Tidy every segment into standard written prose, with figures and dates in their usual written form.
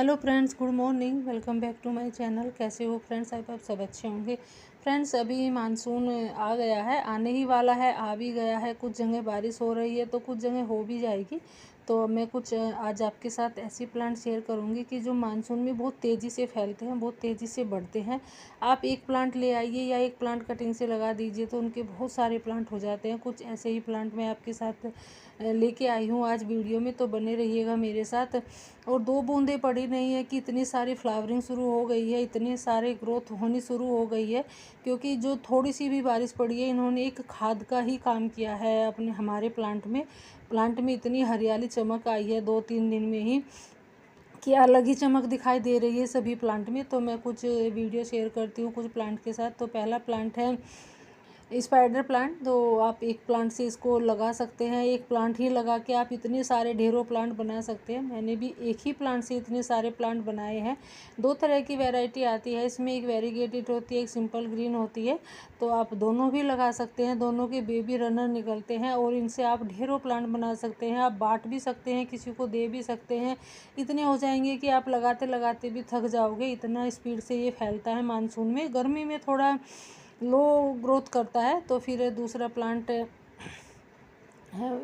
Hello friends, good morning. Welcome back to my channel. कैसे हो friends? आप सब अच्छे होंगे। फ्रेंड्स, अभी मानसून आ गया है, आने ही वाला है, आ भी गया है। कुछ जगह बारिश हो रही है तो कुछ जगह हो भी जाएगी। तो मैं कुछ आज आपके साथ ऐसी प्लांट शेयर करूंगी कि जो मानसून में बहुत तेज़ी से फैलते हैं, बहुत तेज़ी से बढ़ते हैं। आप एक प्लांट ले आइए या एक प्लांट कटिंग से लगा दीजिए तो उनके बहुत सारे प्लांट हो जाते हैं। कुछ ऐसे ही प्लांट मैं आपके साथ लेके आई हूँ आज वीडियो में, तो बने रहिएगा मेरे साथ। और 2 बूंदें पड़ी नहीं है कि इतनी सारी फ्लावरिंग शुरू हो गई है, इतने सारे ग्रोथ होनी शुरू हो गई है। क्योंकि जो थोड़ी सी भी बारिश पड़ी है, इन्होंने एक खाद का ही काम किया है अपने हमारे प्लांट में इतनी हरियाली चमक आई है 2-3 दिन में ही कि अलग ही चमक दिखाई दे रही है सभी प्लांट में। तो मैं कुछ वीडियो शेयर करती हूँ कुछ प्लांट के साथ। तो पहला प्लांट है स्पाइडर प्लांट। तो आप एक प्लांट से इसको लगा सकते हैं, एक प्लांट ही लगा के आप इतने सारे ढेरों प्लांट बना सकते हैं। मैंने भी एक ही प्लांट से इतने सारे प्लांट बनाए हैं। 2 तरह की वैरायटी आती है इसमें, एक वेरीगेटेड होती है, एक सिंपल ग्रीन होती है। तो आप दोनों भी लगा सकते हैं, दोनों के बेबी रनर निकलते हैं और इनसे आप ढेरों प्लांट बना सकते हैं। आप बांट भी सकते हैं, किसी को दे भी सकते हैं। इतने हो जाएंगे कि आप लगाते लगाते भी थक जाओगे, इतना स्पीड से ये फैलता है मानसून में। गर्मी में थोड़ा लो ग्रोथ करता है। तो फिर दूसरा प्लांट है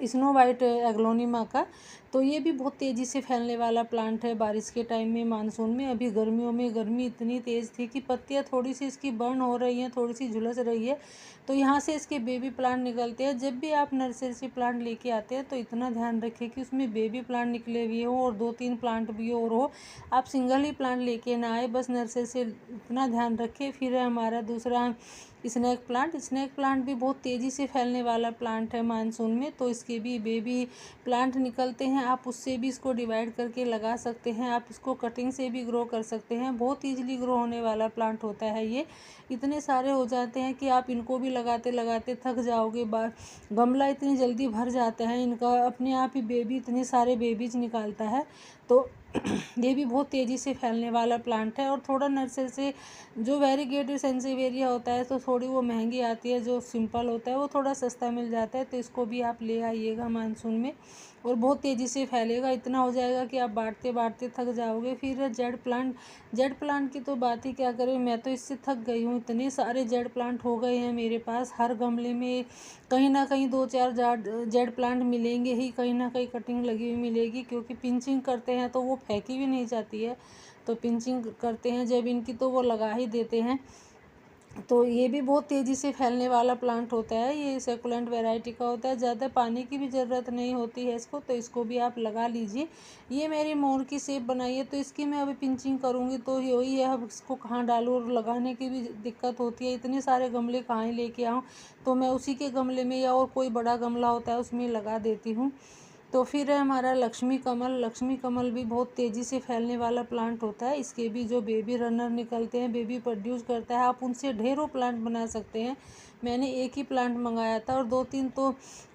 स्नो वाइट एग्लोनिमा का। तो ये भी बहुत तेज़ी से फैलने वाला प्लांट है बारिश के टाइम में, मानसून में। अभी गर्मियों में गर्मी इतनी तेज़ थी कि पत्तियाँ थोड़ी सी इसकी बर्न हो रही हैं, थोड़ी सी झुलस रही है। तो यहाँ से इसके बेबी प्लांट निकलते हैं। जब भी आप नर्सरी से प्लांट लेके आते हैं तो इतना ध्यान रखें कि उसमें बेबी प्लांट निकले हुए हो और 2-3 प्लांट भी और हो। आप सिंगल ही प्लांट लेके ना आए, बस नर्सरी से इतना ध्यान रखें। फिर है हमारा दूसरा स्नैक प्लांट भी बहुत तेज़ी से फैलने वाला प्लांट है मानसून में। तो इसके भी बेबी प्लांट निकलते हैं, आप उससे भी इसको डिवाइड करके लगा सकते हैं। आप इसको कटिंग से भी ग्रो कर सकते हैं। बहुत ईजिली ग्रो होने वाला प्लांट होता है ये। इतने सारे हो जाते हैं कि आप इनको भी लगाते लगाते थक जाओगे। गमला इतनी जल्दी भर जाता है इनका, अपने आप ही बेबी इतने सारे बेबीज निकालता है। तो ये भी बहुत तेज़ी से फैलने वाला प्लांट है। और थोड़ा नर्सरी से जो वेरीगेटेड सेंसेवेरिया होता है तो थोड़ी वो महंगी आती है, जो सिंपल होता है वो थोड़ा सस्ता मिल जाता है। तो इसको भी आप ले आइएगा मानसून में और बहुत तेज़ी से फैलेगा। इतना हो जाएगा कि आप बांटते बांटते थक जाओगे। फिर जेड प्लांट की तो बात ही क्या करें, मैं तो इससे थक गई हूँ। इतने सारे जेड प्लांट हो गए हैं मेरे पास। हर गमले में कहीं ना कहीं 2-4 जेड प्लांट मिलेंगे ही, कहीं ना कहीं कटिंग लगी हुई मिलेगी। क्योंकि पिंचिंग करते हैं तो वो फेंकी भी नहीं जाती है, तो पिंचिंग करते हैं जब इनकी तो वो लगा ही देते हैं। तो ये भी बहुत तेज़ी से फैलने वाला प्लांट होता है। ये सेकुलेंट वैरायटी का होता है, ज़्यादा पानी की भी ज़रूरत नहीं होती है इसको। तो इसको भी आप लगा लीजिए। ये मेरी मोर की शेप बनाई है तो इसकी मैं अभी पिंचिंग करूँगी तो यही है। अब इसको कहाँ डालूँ, और लगाने की भी दिक्कत होती है, इतने सारे गमले कहाँ ही लेके आऊँ। तो मैं उसी के गमले में या और कोई बड़ा गमला होता है उसमें लगा देती हूँ। तो फिर है हमारा लक्ष्मी कमल भी बहुत तेज़ी से फैलने वाला प्लांट होता है। इसके भी जो बेबी रनर निकलते हैं, बेबी प्रोड्यूस करता है, आप उनसे ढेरों प्लांट बना सकते हैं। मैंने एक ही प्लांट मंगाया था और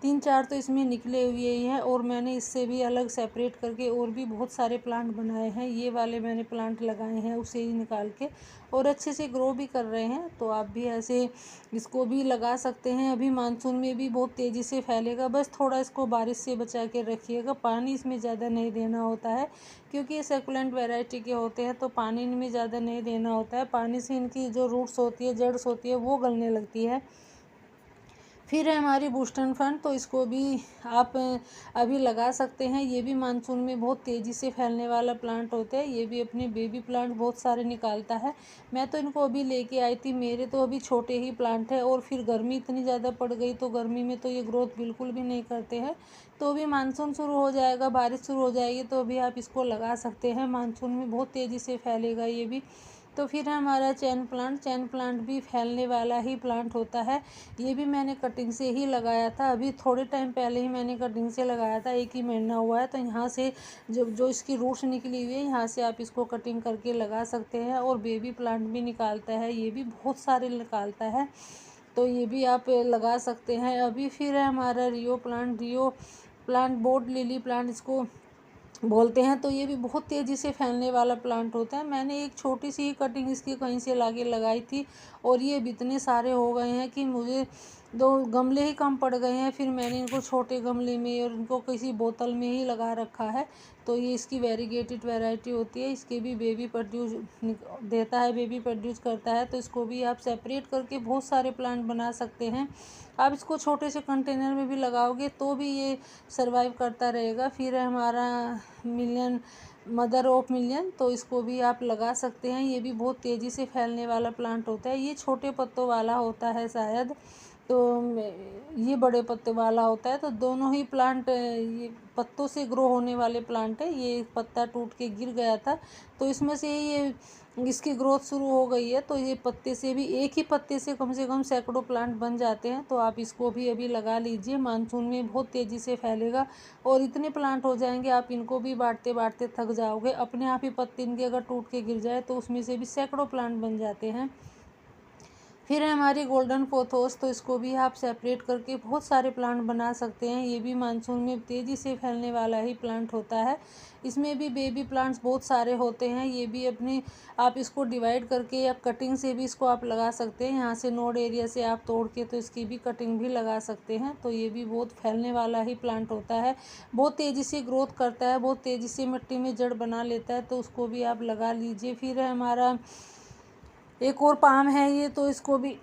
3-4 तो इसमें निकले हुए ही हैं। और मैंने इससे भी अलग सेपरेट करके और भी बहुत सारे प्लांट बनाए हैं। ये वाले मैंने प्लांट लगाए हैं उसे ही निकाल के, और अच्छे से ग्रो भी कर रहे हैं। तो आप भी ऐसे इसको भी लगा सकते हैं। अभी मानसून में भी बहुत तेज़ी से फैलेगा, बस थोड़ा इसको बारिश से बचा के रखिएगा। पानी इसमें ज़्यादा नहीं देना होता है, क्योंकि ये सेकुलेंट वैरायटी के होते हैं तो पानी इनमें ज़्यादा नहीं देना होता है। पानी से इनकी जो रूट्स होती है, जड़्स होती है, वो गलने लगती है। फिर है हमारी बूस्टन फंड। तो इसको भी आप अभी लगा सकते हैं। ये भी मानसून में बहुत तेज़ी से फैलने वाला प्लांट होता है। ये भी अपने बेबी प्लांट बहुत सारे निकालता है। मैं तो इनको अभी लेके आई थी, मेरे तो अभी छोटे ही प्लांट है। और फिर गर्मी इतनी ज़्यादा पड़ गई तो गर्मी में तो ये ग्रोथ बिल्कुल भी नहीं करते हैं। तो अभी मानसून शुरू हो जाएगा, बारिश शुरू हो जाएगी, तो अभी आप इसको लगा सकते हैं। मानसून में बहुत तेज़ी से फैलेगा ये भी। तो फिर है हमारा चैन प्लांट भी फैलने वाला ही प्लांट होता है। ये भी मैंने कटिंग से ही लगाया था, अभी थोड़े टाइम पहले ही मैंने कटिंग से लगाया था, 1 ही महीना हुआ है। तो यहाँ से जो इसकी रूट्स निकली हुई है, यहाँ से आप इसको कटिंग करके लगा सकते हैं। और बेबी प्लांट भी निकालता है, ये भी बहुत सारे निकालता है। तो ये भी आप लगा सकते हैं अभी। फिर है हमारा रियो प्लांट बोर्ड लिली प्लांट इसको बोलते हैं। तो ये भी बहुत तेज़ी से फैलने वाला प्लांट होता है। मैंने एक छोटी सी कटिंग इसकी कहीं से लाके लगाई थी और ये इतने सारे हो गए हैं कि मुझे दो गमले ही कम पड़ गए हैं, फिर मैंने इनको छोटे गमले में और इनको किसी बोतल में ही लगा रखा है। तो ये इसकी वेरीगेटेड वैरायटी होती है, इसके भी बेबी प्रोड्यूस देता है, बेबी प्रोड्यूस करता है। तो इसको भी आप सेपरेट करके बहुत सारे प्लांट बना सकते हैं। आप इसको छोटे से कंटेनर में भी लगाओगे तो भी ये सर्वाइव करता रहेगा। फिर है हमारा मिलियन, मदर ऑफ मिलियन, तो इसको भी आप लगा सकते हैं। ये भी बहुत तेज़ी से फैलने वाला प्लांट होता है। ये छोटे पत्तों वाला होता है शायद, तो ये बड़े पत्ते वाला होता है। तो दोनों ही प्लांट ये पत्तों से ग्रो होने वाले प्लांट है। ये पत्ता टूट के गिर गया था, तो इसमें से ये इसकी ग्रोथ शुरू हो गई है। तो ये पत्ते से भी, एक ही पत्ते से कम सैकड़ों प्लांट बन जाते हैं। तो आप इसको भी अभी लगा लीजिए, मानसून में बहुत तेज़ी से फैलेगा और इतने प्लांट हो जाएंगे आप इनको भी बांटते बांटते थक जाओगे। अपने आप ही पत्ते इनके अगर टूट के गिर जाए तो उसमें से भी सैकड़ों प्लांट बन जाते हैं। फिर है हमारी गोल्डन पोथोस, तो इसको भी आप सेपरेट करके बहुत सारे प्लांट बना सकते हैं। ये भी मानसून में तेज़ी से फैलने वाला ही प्लांट होता है। इसमें भी बेबी प्लांट्स बहुत सारे होते हैं। ये भी अपने आप इसको डिवाइड करके या कटिंग से भी इसको आप लगा सकते हैं। यहाँ से नोड एरिया से आप तोड़ के तो इसकी भी कटिंग भी लगा सकते हैं। तो ये भी बहुत फैलने वाला ही प्लांट होता है, बहुत तेज़ी से ग्रोथ करता है, बहुत तेज़ी से मिट्टी में जड़ बना लेता है। तो उसको भी आप लगा लीजिए। फिर है हमारा एक और पाम है ये, तो इसको भी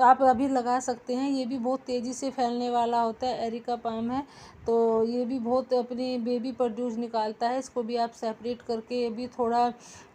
आप अभी लगा सकते हैं। ये भी बहुत तेज़ी से फैलने वाला होता है, एरिका पाम है। तो ये भी बहुत अपनी बेबी प्रोड्यूस निकालता है। इसको भी आप सेपरेट करके, अभी थोड़ा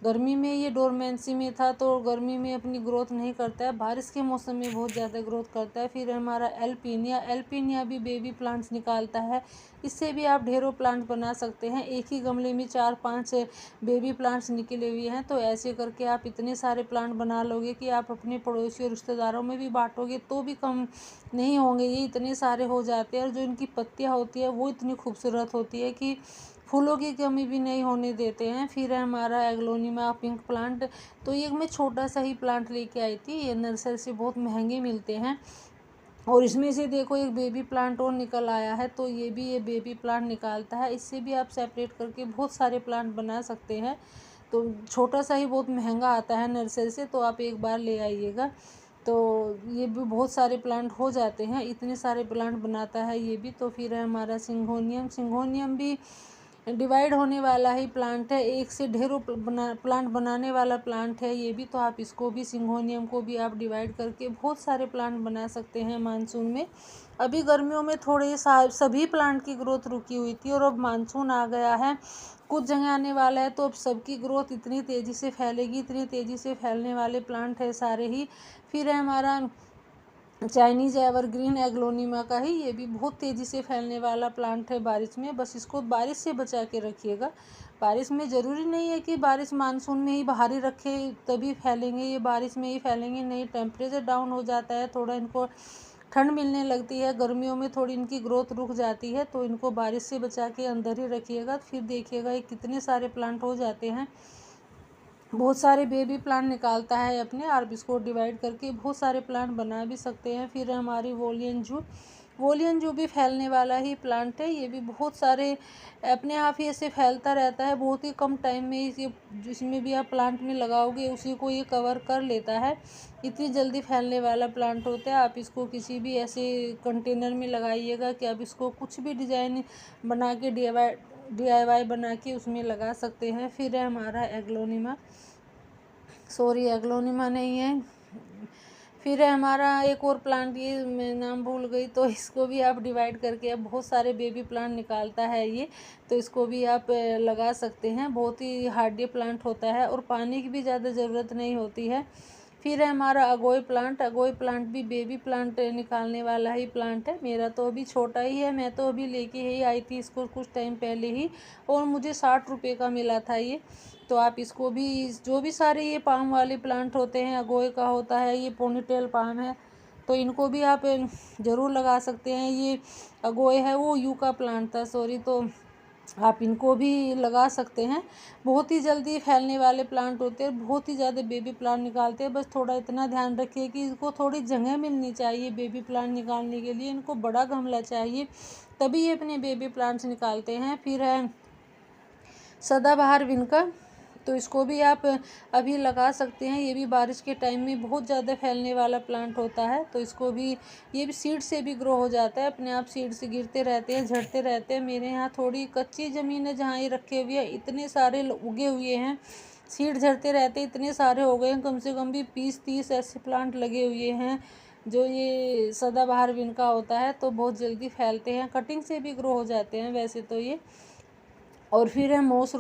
गर्मी में ये डोरमेंसी में था तो गर्मी में अपनी ग्रोथ नहीं करता है, बारिश के मौसम में बहुत ज़्यादा ग्रोथ करता है। फिर हमारा एल्पीनिया, एल्पीनिया भी बेबी प्लांट्स निकालता है। इससे भी आप ढेरों प्लांट बना सकते हैं। एक ही गमले में 4-5 बेबी प्लांट्स निकले हुए हैं। तो ऐसे करके आप इतने सारे प्लांट बना लोगे कि आप अपने पड़ोसी और रिश्तेदारों में भी बांटोगे तो भी कम नहीं होंगे। ये इतने सारे हो जाते हैं और जो इनकी पत्तियां होती है वो इतनी खूबसूरत होती है कि फूलों की कमी भी नहीं होने देते हैं। फिर है हमारा एग्लोनिमा पिंक प्लांट, तो ये मैं छोटा सा ही प्लांट लेके आई थी। ये नर्सरी से बहुत महंगे मिलते हैं और इसमें से देखो एक बेबी प्लांट और निकल आया है। तो ये भी ये बेबी प्लांट निकालता है। इससे भी आप सेपरेट करके बहुत सारे प्लांट बना सकते हैं। तो छोटा सा ही बहुत महंगा आता है नर्सरी से, तो आप एक बार ले आइएगा। तो ये भी बहुत सारे प्लांट हो जाते हैं, इतने सारे प्लांट बनाता है ये भी। तो फिर है हमारा सिंगोनियम, सिंगोनियम भी डिवाइड होने वाला ही प्लांट है, एक से ढेरों प्लांट बनाने वाला प्लांट है ये भी। तो आप इसको भी, सिंगोनियम को भी आप डिवाइड करके बहुत सारे प्लांट बना सकते हैं मानसून में। अभी गर्मियों में थोड़े सभी प्लांट की ग्रोथ रुकी हुई थी और अब मानसून आ गया है, कुछ जगह आने वाला है, तो अब सबकी ग्रोथ इतनी तेज़ी से फैलेगी, इतनी तेज़ी से फैलने वाले प्लांट है सारे ही। फिर है हमारा चाइनीज़ एवरग्रीन एग्लोनिमा का ही, ये भी बहुत तेज़ी से फैलने वाला प्लांट है बारिश में। बस इसको बारिश से बचा के रखिएगा। बारिश में ज़रूरी नहीं है कि बारिश मानसून में ही बाहर ही रखे तभी फैलेंगे, ये बारिश में ही फैलेंगे नहीं। टेम्परेचर डाउन हो जाता है, थोड़ा इनको ठंड मिलने लगती है, गर्मियों में थोड़ी इनकी ग्रोथ रुक जाती है। तो इनको बारिश से बचा के अंदर ही रखिएगा। फिर देखिएगा ये कितने सारे प्लांट हो जाते हैं, बहुत सारे बेबी प्लांट निकालता है अपने। आप इसको डिवाइड करके बहुत सारे प्लांट बना भी सकते हैं। फिर हमारी वोलियन जू, वोलियन जू भी फैलने वाला ही प्लांट है। ये भी बहुत सारे अपने आप ही ऐसे फैलता रहता है, बहुत ही कम टाइम में इसे, जिसमें भी आप प्लांट में लगाओगे उसी को ये कवर कर लेता है। इतनी जल्दी फैलने वाला प्लांट होता है। आप इसको किसी भी ऐसे कंटेनर में लगाइएगा कि आप इसको कुछ भी डिजाइन बना के DIY बना के उसमें लगा सकते हैं। फिर है हमारा एग्लोनिमा, सॉरी एग्लोनिमा नहीं है, फिर है हमारा एक और प्लांट, ये मैं नाम भूल गई। तो इसको भी आप डिवाइड करके, अब बहुत सारे बेबी प्लांट निकालता है ये, तो इसको भी आप लगा सकते हैं। बहुत ही हार्डी प्लांट होता है और पानी की भी ज़्यादा ज़रूरत नहीं होती है। फिर है हमारा अगोय प्लांट, अगोय प्लांट भी बेबी प्लांट निकालने वाला ही प्लांट है। मेरा तो अभी छोटा ही है, मैं तो अभी लेके ही आई थी इसको कुछ टाइम पहले ही, और मुझे 60 रुपये का मिला था ये। तो आप इसको भी, जो भी सारे ये पाम वाले प्लांट होते हैं, अगोय का होता है, ये पोनीटेल पाम है, तो इनको भी आप ज़रूर लगा सकते हैं। ये अगोय है, वो यूका प्लांट था, सॉरी। तो आप इनको भी लगा सकते हैं। बहुत ही जल्दी फैलने वाले प्लांट होते हैं, बहुत ही ज़्यादा बेबी प्लांट निकालते हैं। बस थोड़ा इतना ध्यान रखिए कि इनको थोड़ी जगह मिलनी चाहिए बेबी प्लांट निकालने के लिए, इनको बड़ा गमला चाहिए, तभी ये अपने बेबी प्लांट्स निकालते हैं। फिर है सदाबहार विनका, तो इसको भी आप अभी लगा सकते हैं। ये भी बारिश के टाइम में बहुत ज़्यादा फैलने वाला प्लांट होता है। तो इसको भी, ये भी सीड से भी ग्रो हो जाता है, अपने आप सीड से गिरते रहते हैं, झड़ते रहते हैं। मेरे यहाँ थोड़ी कच्ची ज़मीन है जहाँ ये रखे हुए हैं, इतने सारे उगे हुए हैं, सीड झड़ते रहते, इतने सारे हो गए हैं, कम से कम भी 20-30 ऐसे प्लांट लगे हुए हैं जो ये सदाबहार विन का होता है। तो बहुत जल्दी फैलते हैं, कटिंग से भी ग्रो हो जाते हैं वैसे तो ये। और फिर है मोस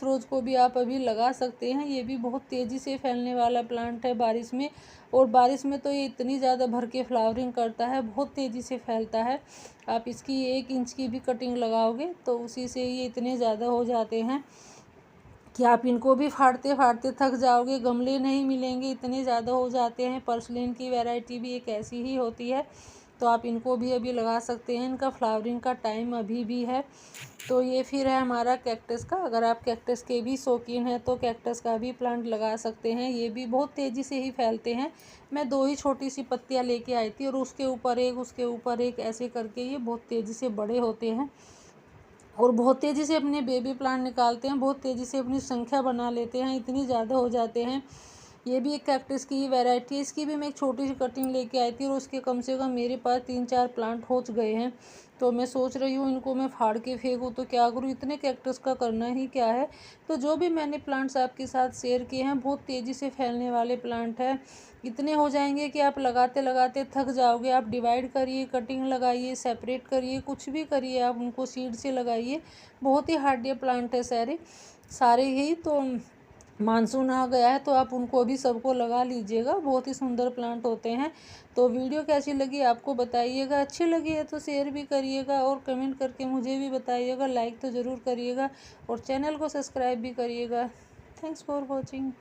रोज़ को भी आप अभी लगा सकते हैं। ये भी बहुत तेज़ी से फैलने वाला प्लांट है बारिश में, और बारिश में तो ये इतनी ज़्यादा भर के फ्लावरिंग करता है, बहुत तेज़ी से फैलता है। आप इसकी 1 इंच की भी कटिंग लगाओगे तो उसी से ये इतने ज़्यादा हो जाते हैं कि आप इनको भी फाड़ते फाड़ते थक जाओगे, गमले नहीं मिलेंगे, इतने ज़्यादा हो जाते हैं। पर्सलिन की वैरायटी भी एक ऐसी ही होती है, तो आप इनको भी अभी लगा सकते हैं। इनका फ्लावरिंग का टाइम अभी भी है। तो ये फिर है हमारा कैक्टस का। अगर आप कैक्टस के भी शौकीन हैं तो कैक्टस का भी प्लांट लगा सकते हैं। ये भी बहुत तेज़ी से ही फैलते हैं। मैं 2 ही छोटी सी पत्तियाँ लेके आई थी, और उसके ऊपर एक ऐसे करके ये बहुत तेज़ी से बड़े होते हैं और बहुत तेज़ी से अपने बेबी प्लांट निकालते हैं, बहुत तेज़ी से अपनी संख्या बना लेते हैं, इतनी ज़्यादा हो जाते हैं। ये भी एक कैक्टस की वैरायटी है। इसकी भी मैं एक छोटी सी कटिंग लेके आई थी, और उसके कम से कम मेरे पास 3-4 प्लांट हो गए हैं। तो मैं सोच रही हूँ इनको मैं फाड़ के फेंकूँ तो क्या करूँ, इतने कैक्टस का करना ही क्या है। तो जो भी मैंने प्लांट्स आपके साथ शेयर किए हैं, बहुत तेज़ी से फैलने वाले प्लांट हैं। इतने हो जाएंगे कि आप लगाते लगाते थक जाओगे। आप डिवाइड करिए, कटिंग लगाइए, सेपरेट करिए, कुछ भी करिए, आप उनको सीड से लगाइए। बहुत ही हार्डी प्लांट है सारे सारे ही। तो मानसून आ गया है तो आप उनको भी सबको लगा लीजिएगा, बहुत ही सुंदर प्लांट होते हैं। तो वीडियो कैसी लगी आपको बताइएगा, अच्छी लगी है तो शेयर भी करिएगा, और कमेंट करके मुझे भी बताइएगा, लाइक तो ज़रूर करिएगा, और चैनल को सब्सक्राइब भी करिएगा। Thanks for watching.